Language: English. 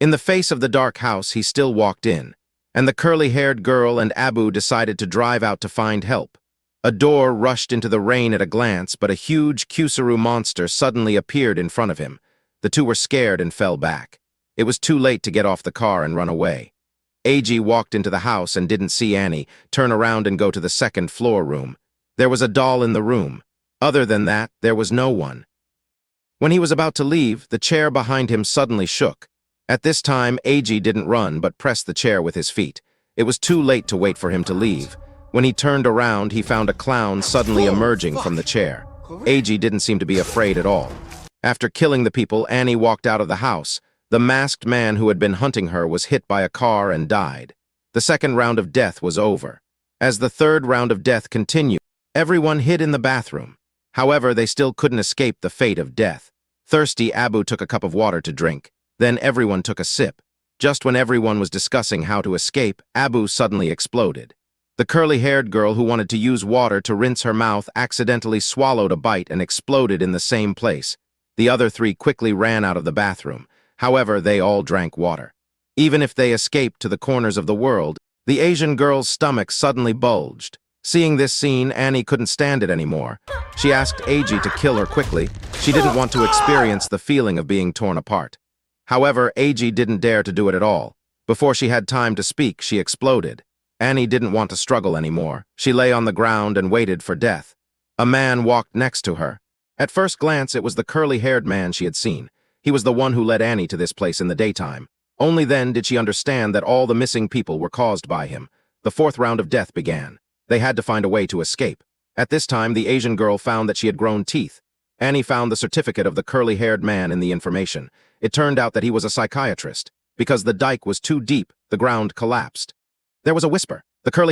In the face of the dark house, he still walked in, and the curly-haired girl and Abu decided to drive out to find help. A door rushed into the rain at a glance, but a huge Kusuru monster suddenly appeared in front of him. The two were scared and fell back. It was too late to get off the car and run away. Eiji walked into the house and didn't see Annie, turn around and go to the second-floor room. There was a doll in the room. Other than that, there was no one. When he was about to leave, the chair behind him suddenly shook. At this time, Eiji didn't run but pressed the chair with his feet. It was too late to wait for him to leave. When he turned around, he found a clown suddenly emerging from the chair. Eiji didn't seem to be afraid at all. After killing the people, Annie walked out of the house. The masked man who had been hunting her was hit by a car and died. The second round of death was over. As the third round of death continued, everyone hid in the bathroom. However, they still couldn't escape the fate of death. Thirsty, Abu took a cup of water to drink. Then everyone took a sip. Just when everyone was discussing how to escape, Abu suddenly exploded. The curly-haired girl who wanted to use water to rinse her mouth accidentally swallowed a bite and exploded in the same place. The other three quickly ran out of the bathroom. However, they all drank water. Even if they escaped to the corners of the world, the Asian girl's stomach suddenly bulged. Seeing this scene, Annie couldn't stand it anymore. She asked Eiji to kill her quickly. She didn't want to experience the feeling of being torn apart. However, Eiji didn't dare to do it at all. Before she had time to speak, she exploded. Annie didn't want to struggle anymore. She lay on the ground and waited for death. A man walked next to her. At first glance, it was the curly-haired man she had seen. He was the one who led Annie to this place in the daytime. Only then did she understand that all the missing people were caused by him. The fourth round of death began. They had to find a way to escape. At this time, the Asian girl found that she had grown teeth. Annie found the certificate of the curly-haired man in the information. It turned out that he was a psychiatrist. Because the dike was too deep, the ground collapsed. There was a whisper. The curly